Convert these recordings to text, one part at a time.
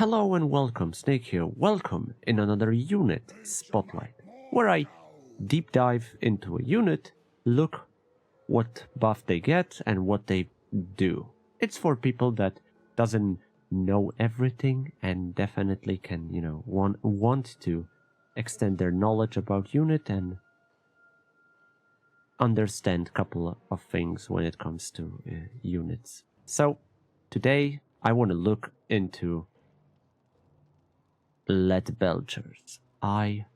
Hello and welcome, Snake here. Welcome in another unit spotlight, where I deep dive into a unit, look what buff they get and what they do. It's for people that doesn't know everything and definitely can, want to extend their knowledge about unit and understand a couple of things when it comes to units. So today I want to look into Leadbelchers. I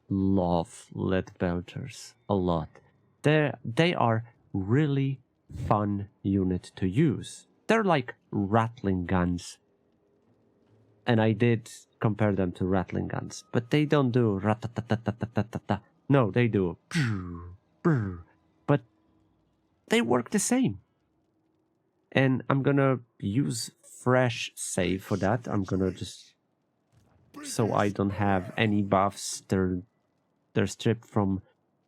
love Leadbelchers a lot. They are really fun unit to use. They're like rattling guns. And I did compare them to rattling guns, but they don't do rat-ta-ta-ta-ta-ta-ta-ta. No, they do brr, brr, but they work the same. And I'm gonna use fresh save for that. I'm gonna just, so I don't have any buffs. They're stripped from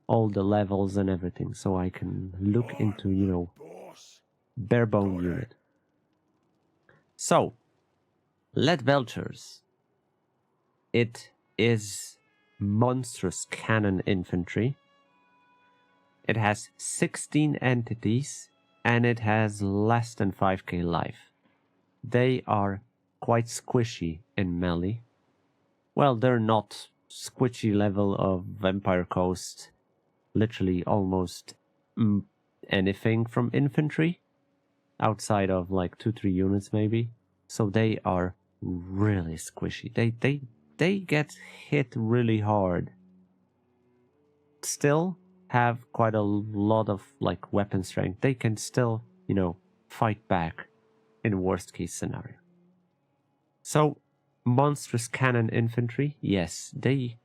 all the levels and everything, so I can look into, bare bone unit. So, Leadbelchers. It is monstrous cannon infantry. It has 16 entities and it has less than 5k life. They are quite squishy in melee. Well, they're not squishy level of Vampire Coast, literally almost anything from infantry, outside of like 2-3 units maybe. So they are really squishy. They get hit really hard. Still have quite a lot of like weapon strength. They can still, fight back in worst case scenario. So monstrous cannon infantry, yes, they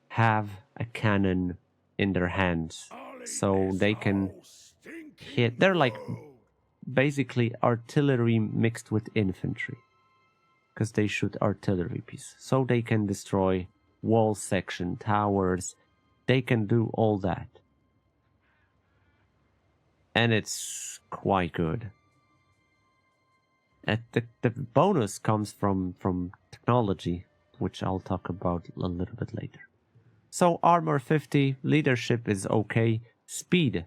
have a cannon in their hands, so they can hit. They're like basically artillery mixed with infantry, because they shoot artillery pieces, so they can destroy wall section, towers. They can do all that, and it's quite good. The bonus comes from technology, which I'll talk about a little bit later. So armor 50, leadership is okay, speed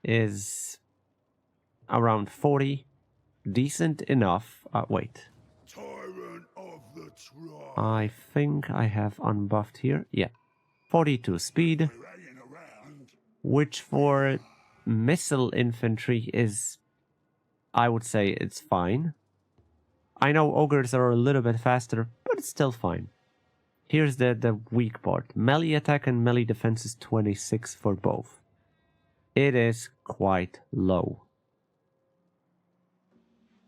is around 40, decent enough. Wait, I think I have unbuffed here. Yeah, 42 speed, which for missile infantry is, I would say it's fine. I know ogres are a little bit faster, but it's still fine. Here's the weak part. Melee attack and melee defense is 26 for both. It is quite low.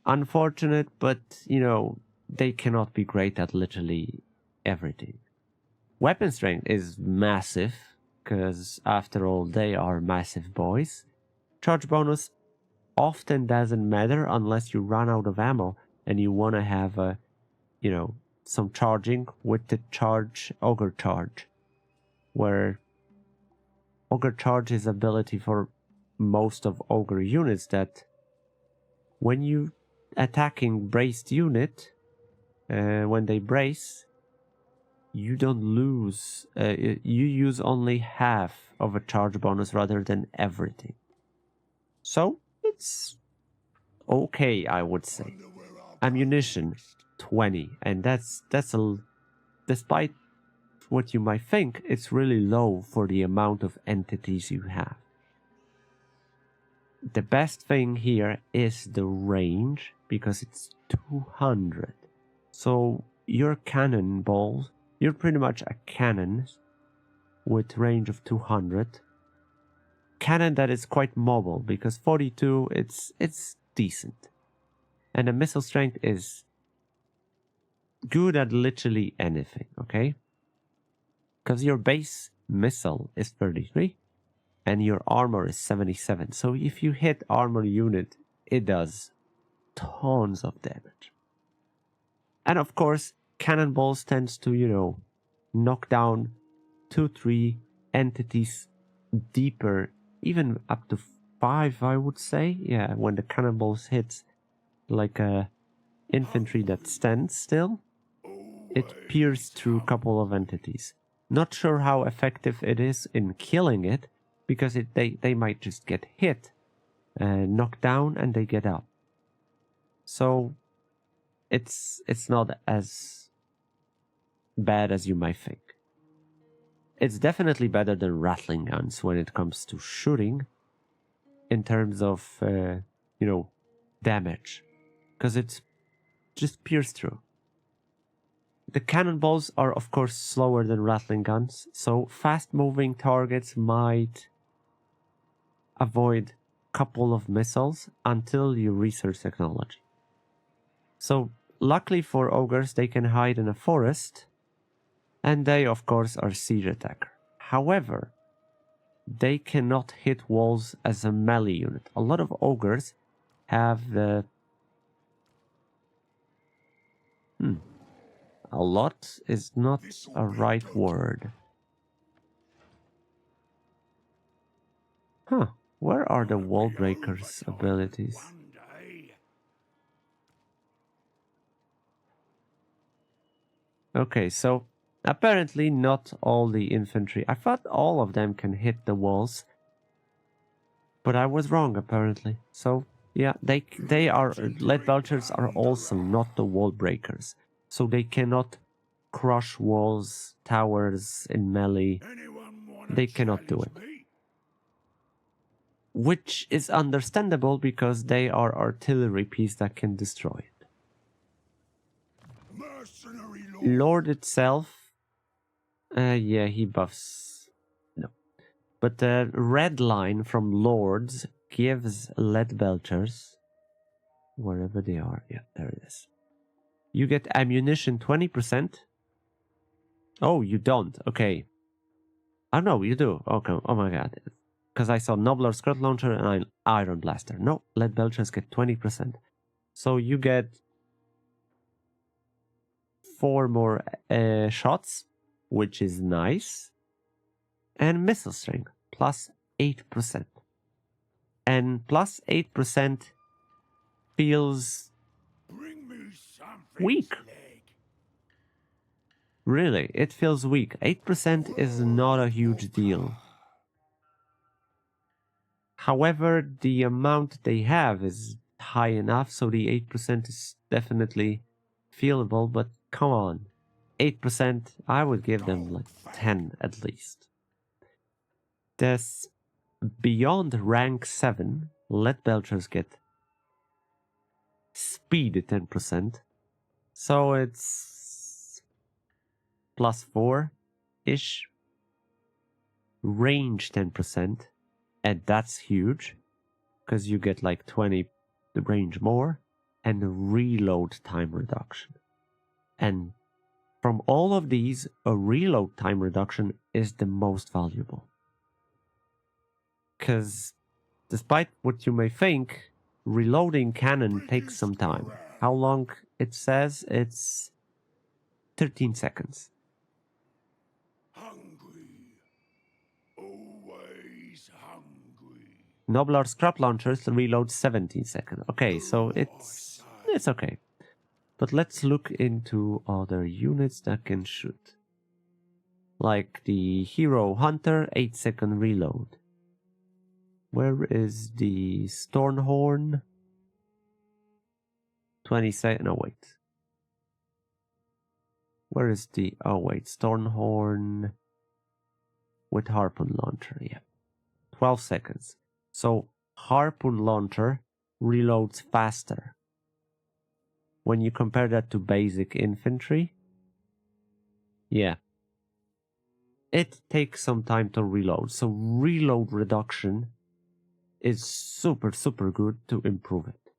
Unfortunate, but, they cannot be great at literally everything. Weapon strength is massive, because after all, they are massive boys. Charge bonus often doesn't matter unless you run out of ammo and you want to have a, some charging with the Ogre charge, where Ogre charge is ability for most of Ogre units that when you attacking braced unit, when they brace, you don't lose, you use only half of a charge bonus rather than everything. So it's okay, I would say. Ammunition 20, and that's a, despite what you might think, it's really low for the amount of entities you have. The best thing here is the range, because it's 200. So your cannonballs, you're pretty much a cannon with range of 200. Cannon that is quite mobile, because 42, it's decent. And the missile strength is good at literally anything, okay? Because your base missile is 33 and your armor is 77. So if you hit armor unit, it does tons of damage. And of course, cannonballs tends to, knock down 2-3 entities deeper, even up to 5, I would say. Yeah, when the cannonballs hits like a infantry that stands still, it pierced through a couple of entities. Not sure how effective it is in killing it, because they might just get hit, knocked down, and they get up. So it's not as bad as you might think. It's definitely better than rattling guns when it comes to shooting, in terms of damage, because it's just pierced through. The cannonballs are of course slower than rattling guns, so fast-moving targets might avoid a couple of missiles until you research technology. So luckily for ogres, they can hide in a forest, and they of course are siege attacker. However, they cannot hit walls as a melee unit. A lot of ogres have the... A lot is not a right word. Huh, where are the wall breakers abilities? Okay, so apparently not all the infantry. I thought all of them can hit the walls, but I was wrong apparently. So yeah, they are... Leadbelchers are also not the wall breakers, so they cannot crush walls, towers in melee. They cannot do it. Which is understandable because they are artillery piece that can destroy it. Lord itself, yeah, he buffs. No. But the red line from Lords gives Leadbelchers, wherever they are, yeah, there it is. You get ammunition 20%. Oh, you don't, okay. Oh no, you do, okay, oh my god. Because I saw Nobler Scrot Launcher and an Iron Blaster. No, Leadbelchers get 20%. So you get 4 more shots, which is nice. And missile strength, plus 8%. And plus 8% feels weak. Really, it feels weak. 8% is not a huge deal. However, the amount they have is high enough, so the 8% is definitely feelable, but come on. 8%, I would give them like 10 at least. This beyond rank 7, Leadbelchers get speed 10%, so it's plus 4-ish. Range 10%, and that's huge, because you get like 20 range more, and reload time reduction. And from all of these, a reload time reduction is the most valuable. Because despite what you may think, reloading cannon takes some time. How long it says? It's 13 seconds. Nobler Scrap Launchers reload 17 seconds. Okay, so it's okay. But let's look into other units that can shoot. Like the Hero Hunter, 8-second reload. Where is the Stormhorn? 20 seconds. No, wait. Where is the... Oh, wait. Stormhorn with Harpoon Launcher. Yeah. 12 seconds. So, Harpoon Launcher reloads faster. When you compare that to basic infantry, yeah, it takes some time to reload. So reload reduction is super, super good to improve it.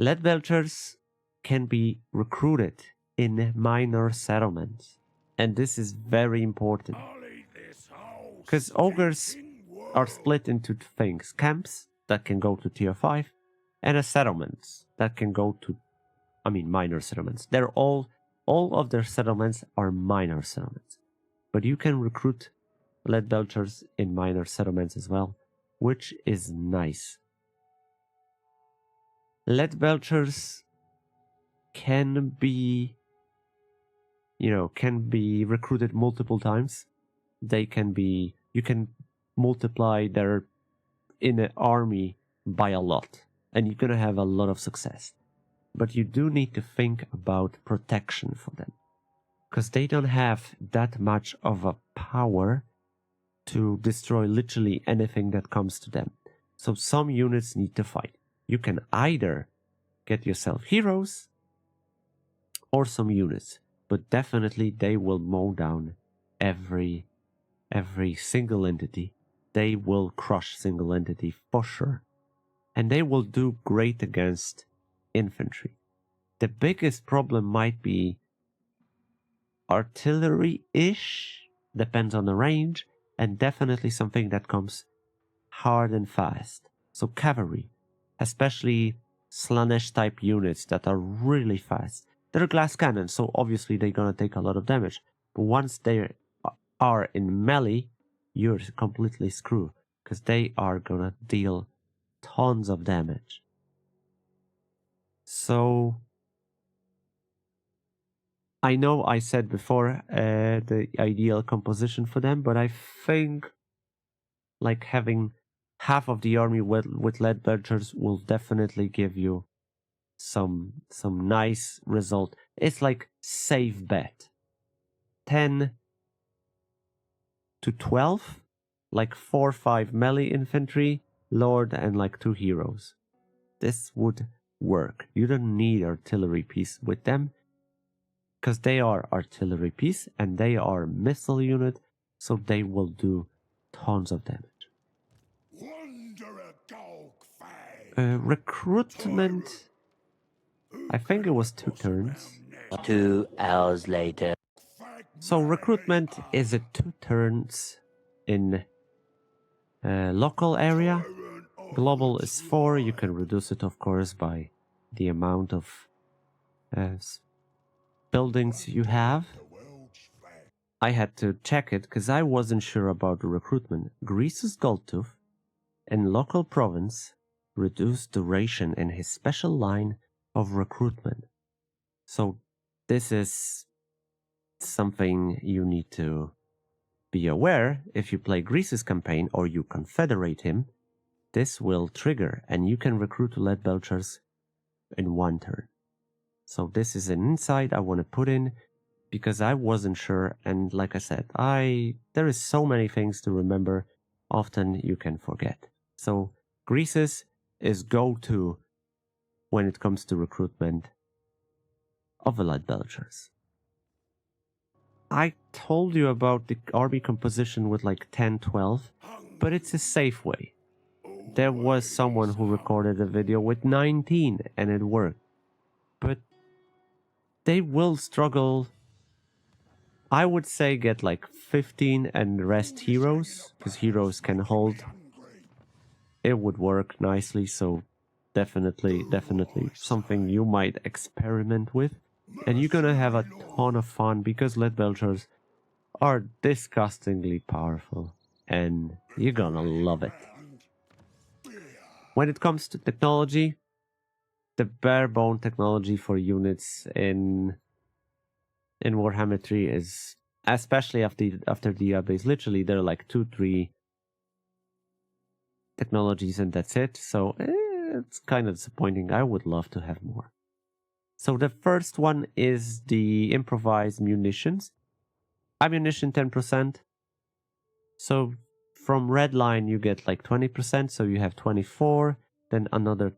Leadbelchers can be recruited in minor settlements. And this is very important. Because ogres are split into two things. Camps that can go to tier 5 and settlements that can go to, minor settlements. They're all of their settlements are minor settlements. But you can recruit Leadbelchers in minor settlements as well, which is nice. Leadbelchers can be, can be recruited multiple times. You can multiply their inner army by a lot, and you're gonna have a lot of success. But you do need to think about protection for them, because they don't have that much of a power to destroy literally anything that comes to them. So some units need to fight. You can either get yourself heroes or some units, but definitely they will mow down every single entity. They will crush single entity for sure. And they will do great against infantry. The biggest problem might be artillery-ish, depends on the range, and definitely something that comes hard and fast. So cavalry, especially Slanesh type units that are really fast. They're glass cannons, so obviously they're gonna take a lot of damage. But once they are in melee, you're completely screwed, because they are gonna deal tons of damage. So I know I said before the ideal composition for them, but I think like having half of the army with Leadbelchers will definitely give you some nice result. It's like safe bet. 10 to 12, like 4 or 5 melee infantry, lord, and like 2 heroes. This would work. You don't need artillery piece with them, because they are artillery piece and they are missile unit, so they will do tons of damage. Recruitment, I think it was 2 turns. 2 hours later. So recruitment is 2 turns in local area. Global is 4. You can reduce it, of course, by the amount of buildings you have. I had to check it because I wasn't sure about the recruitment. Greece's Goldtooth and local province reduced duration in his special line of recruitment. So this is something you need to be aware. If you play Greece's campaign or you confederate him, this will trigger and you can recruit Leadbelchers in 1 turn. So this is an insight I want to put in because I wasn't sure, and like I said, there is so many things to remember, often you can forget. So Greece's is go-to when it comes to recruitment of the Leadbelchers. I told you about the army composition with like 10, 12, but it's a safe way. There was someone who recorded a video with 19 and it worked. But they will struggle. I would say get like 15 and the rest heroes, because heroes can hold. It would work nicely, so definitely something you might experiment with. And you're gonna have a ton of fun because Leadbelchers are disgustingly powerful and you're gonna love it. When it comes to technology, the bare bone technology for units in Warhammer 3 is, especially after the updates, literally there are like 2-3 technologies and that's it. So it's kind of disappointing. I would love to have more. So the first one is the improvised munitions. Ammunition 10%. So from red line you get like 20%, so you have 24, then another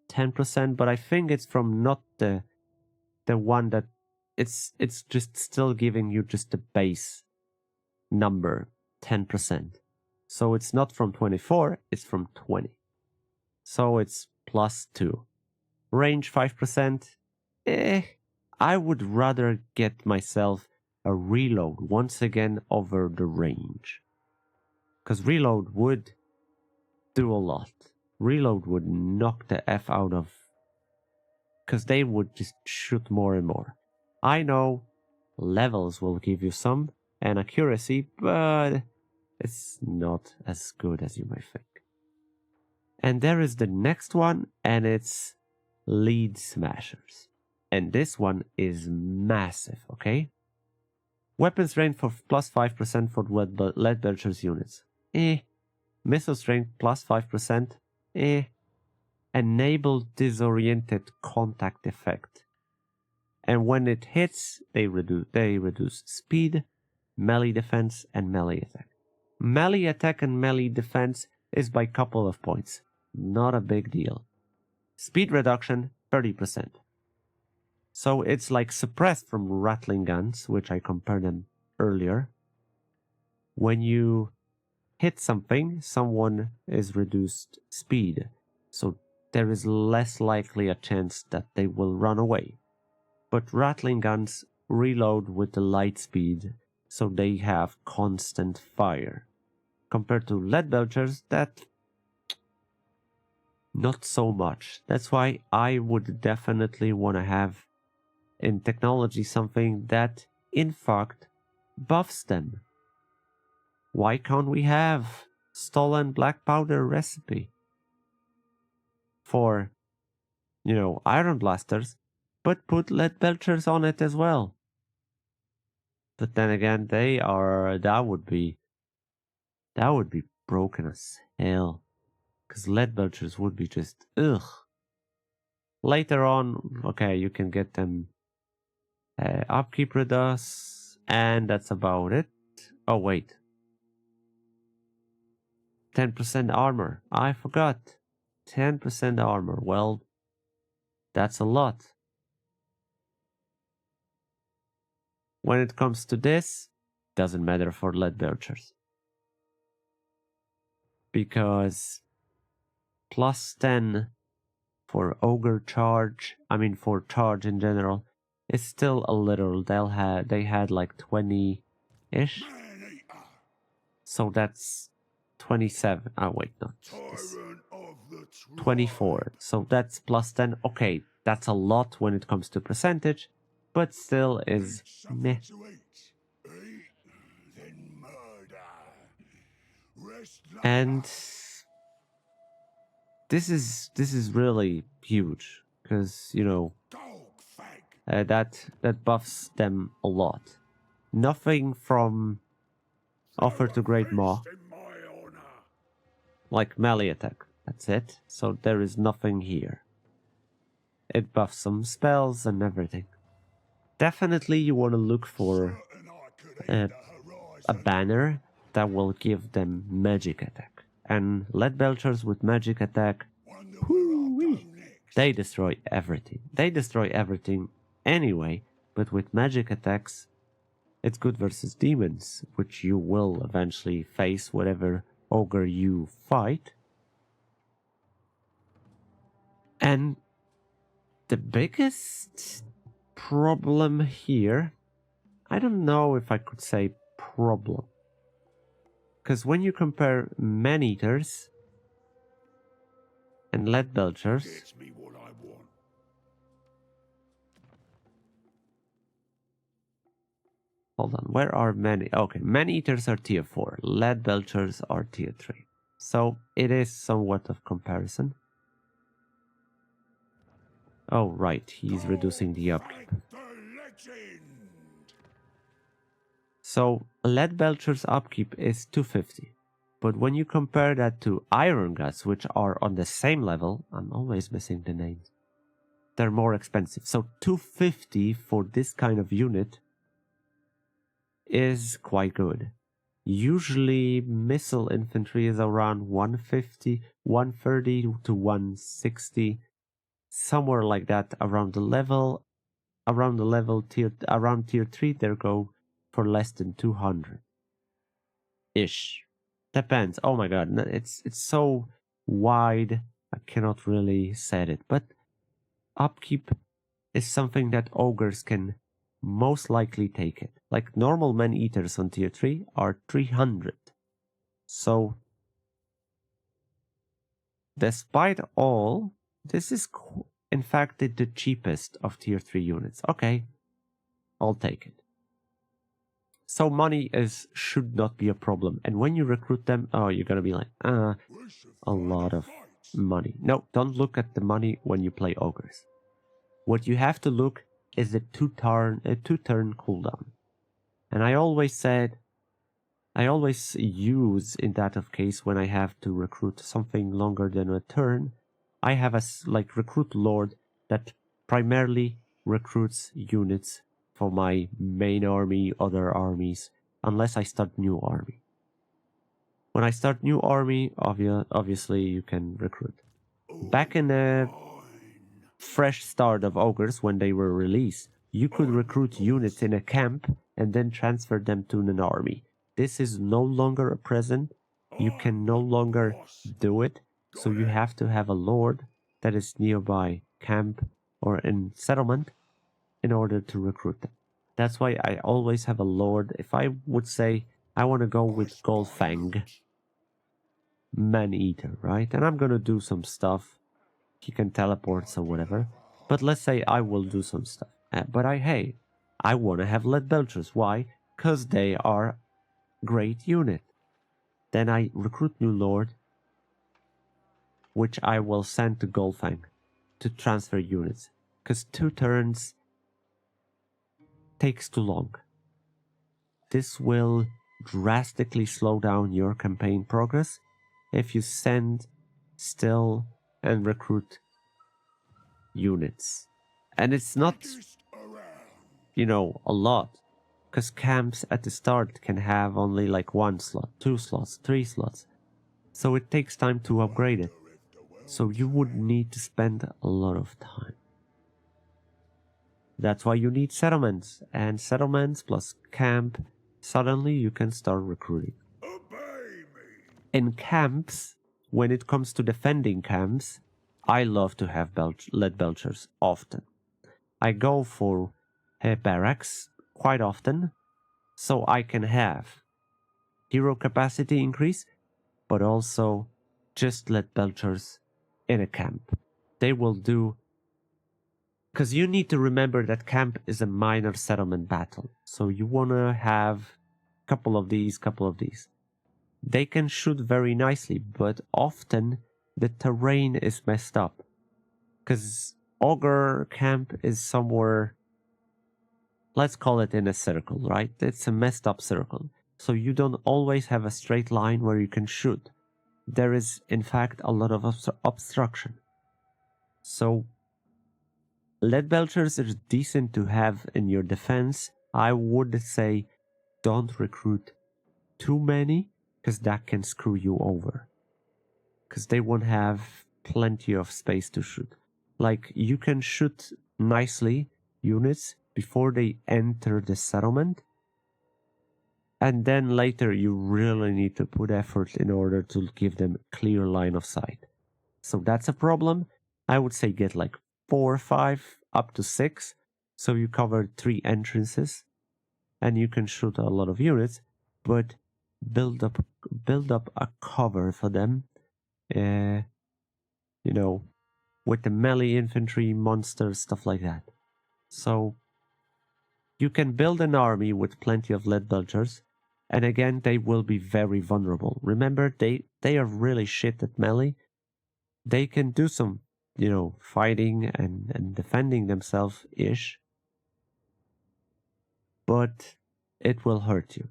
10%, but I think it's from not the one that it's just still giving you just the base number 10%. So it's not from 24, it's from 20. So it's +2. Range 5%. I would rather get myself a reload once again over the range. Because reload would do a lot. Reload would knock the F out of... because they would just shoot more and more. I know levels will give you some, and accuracy, but it's not as good as you might think. And there is the next one, and it's Lead Smashers. And this one is massive, okay? Weapon strength for plus 5% for Leadbelchers units. Missile strength plus 5%. Enable disoriented contact effect. And when it hits, they reduce speed, melee defense, and melee attack. Melee attack and melee defense is by couple of points. Not a big deal. Speed reduction, 30%. So it's like suppressed from rattling guns, which I compared them earlier. When you hit something, someone is reduced speed. So there is less likely a chance that they will run away. But rattling guns reload with the light speed, so they have constant fire. Compared to Leadbelchers, that not so much. That's why I would definitely want to have in technology something that in fact buffs them. Why can't we have stolen black powder recipe for, iron blasters, but put Leadbelchers on it as well? But then again, that would be broken as hell, because Leadbelchers would be just ugh. Later on, okay, you can get them upkeep reduce, and that's about it. Oh wait, 10% armor. I forgot. 10% armor. Well, that's a lot. When it comes to this, doesn't matter for Leadbelchers, because plus 10 for Ogre charge, for charge in general, is still a little. They had like 20-ish. So that's 27. Oh wait, no. 24. So that's plus 10. Okay, that's a lot when it comes to percentage, but still is meh. And this is really huge, because that buffs them a lot. Nothing from Offer to Great Maw, like melee attack. That's it. So there is nothing here. It buffs some spells and everything. Definitely you want to look for a banner that will give them magic attack. And Leadbelchers with magic attack, they destroy everything. They destroy everything anyway, but with magic attacks, it's good versus demons, which you will eventually face whatever ogre you fight. And the biggest problem here, I don't know if I could say problem, because when you compare man-eaters and Leadbelchers, hold on, where are okay, man-eaters are tier 4, Leadbelchers are tier 3. So it is somewhat of comparison. Oh right, he's reducing the upkeep. So Leadbelcher's upkeep is 250. But when you compare that to Iron Guts, which are on the same level, I'm always missing the names, they're more expensive. So 250 for this kind of unit is quite good. Usually missile infantry is around 150, 130 to 160, somewhere like that around the level. Around tier 3 they go for less than 200 ish. Depends. Oh my god, it's so wide, I cannot really say it, but upkeep is something that ogres can most likely take it. Like normal man-eaters on tier 3 are 300. So despite all, this is in fact the cheapest of tier 3 units. Okay, I'll take it. So money should not be a problem. And when you recruit them, oh, you're gonna be like, a lot of money. No, don't look at the money when you play ogres. what you have to look is the two-turn cooldown. And I always use in that of case when I have to recruit something longer than a turn, I have a like recruit lord that primarily recruits units for my main army, other armies, unless I start new army. When I start new army, obviously you can recruit. Back in the fresh start of Ogres, when they were released, you could recruit units in a camp and then transfer them to an army. This is no longer a present. You can no longer do it, so you have to have a lord that is nearby camp or in settlement in order to recruit them. That's why I always have a lord. If I would say I want to go with Goldfang, Man-Eater, right? And I'm going to do some stuff. He can teleport or whatever. But let's say I will do some stuff. But I want to have Leadbelchers. Why? Because they are great unit. Then I recruit new lord, which I will send to Goldfang to transfer units. Because 2 turns takes too long. This will drastically slow down your campaign progress if you send still and recruit units. And it's not, a lot. Because camps at the start can have only like 1 slot, 2 slots, 3 slots. So it takes time to upgrade it. So you would need to spend a lot of time. That's why you need settlements. And settlements plus camp, suddenly you can start recruiting. In camps, when it comes to defending camps, I love to have Leadbelchers often. I go for barracks quite often, so I can have hero capacity increase, but also just Leadbelchers in a camp. They will do, because you need to remember that camp is a minor settlement battle, so you want to have a couple of these. They can shoot very nicely, but often the terrain is messed up. Because Ogre camp is somewhere, let's call it in a circle, right? It's a messed up circle. So you don't always have a straight line where you can shoot. There is, in fact, a lot of obstruction. So Leadbelchers is decent to have in your defense. I would say don't recruit too many, because that can screw you over. Because they won't have plenty of space to shoot. Like, you can shoot nicely units before they enter the settlement. And then later you really need to put effort in order to give them clear line of sight. So that's a problem. I would say get like 4 or 5 up to 6. So you cover 3 entrances. And you can shoot a lot of units. But build up a cover for them, with the melee infantry, monsters, stuff like that. So you can build an army with plenty of Leadbelchers, and again, they will be very vulnerable. Remember, they are really shit at melee. They can do some, fighting and defending themselves-ish, but it will hurt you.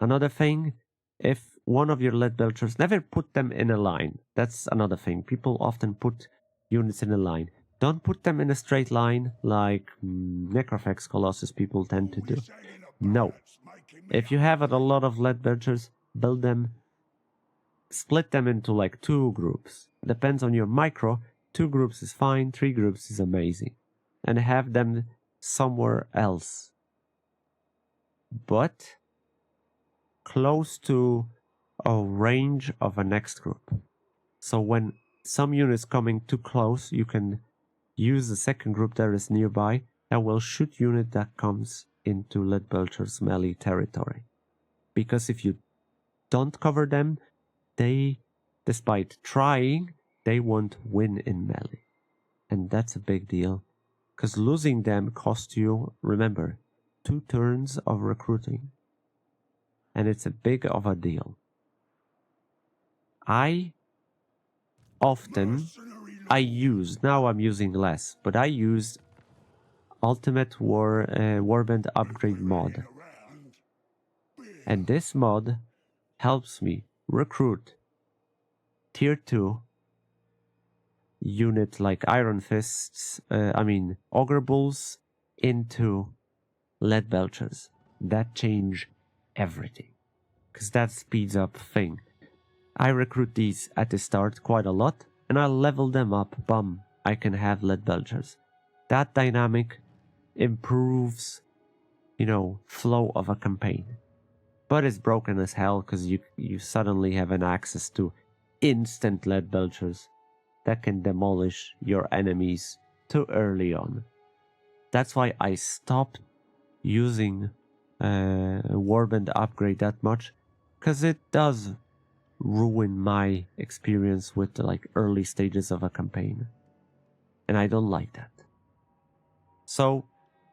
Another thing, if one of your Leadbelchers, never put them in a line. That's another thing. People often put units in a line. Don't put them in a straight line like Necrophax Colossus people tend to do. No. If you have a lot of Leadbelchers, build them, split them into like 2 groups. Depends on your micro. 2 groups is fine, 3 groups is amazing. And have them somewhere else. But close to a range of a next group. So when some units coming too close, you can use the second group that is nearby that will shoot unit that comes into Leadbelcher's melee territory. Because if you don't cover them, they, despite trying, they won't win in melee. And that's a big deal. Because losing them costs you, remember, 2 turns of recruiting. And it's a big of a deal. Now I'm using less, but I used Ultimate Warband Upgrade mod. And this mod helps me recruit tier 2 unit like Iron Fists, Ogre Bulls into Leadbelchers. That change everything. Because that speeds up thing. I recruit these at the start quite a lot, and I level them up. Bum, I can have Leadbelchers. That dynamic improves, flow of a campaign. But it's broken as hell because you suddenly have an access to instant Leadbelchers that can demolish your enemies too early on. That's why I stopped using Warband upgrade that much, because it does ruin my experience with the early stages of a campaign, and I don't like that. So,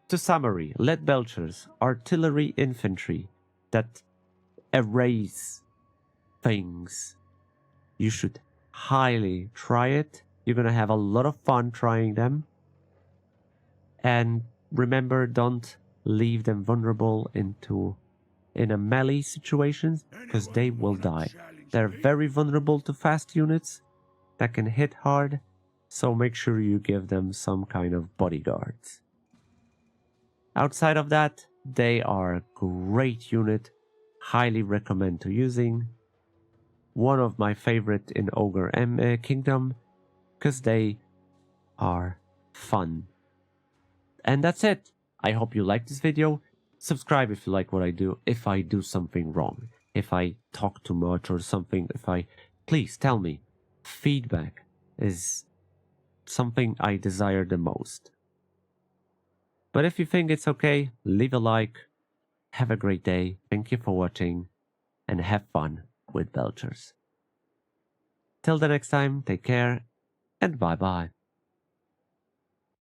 to summary, Leadbelchers, artillery infantry that erase things. You should highly try it. You're gonna have a lot of fun trying them. And remember, don't leave them vulnerable in a melee situations, because they will die. They're very vulnerable to fast units that can hit hard, so make sure you give them some kind of bodyguards. Outside of that, they are a great unit, highly recommend to using. One of my favorite in Ogre Kingdom, because they are fun. And that's it. I hope you liked this video. Subscribe if you like what I do. If I do something wrong, if I talk too much or something, please tell me. Feedback is something I desire the most. But if you think it's okay, leave a like. Have a great day. Thank you for watching, and have fun with Belchers. Till the next time, take care, and bye-bye.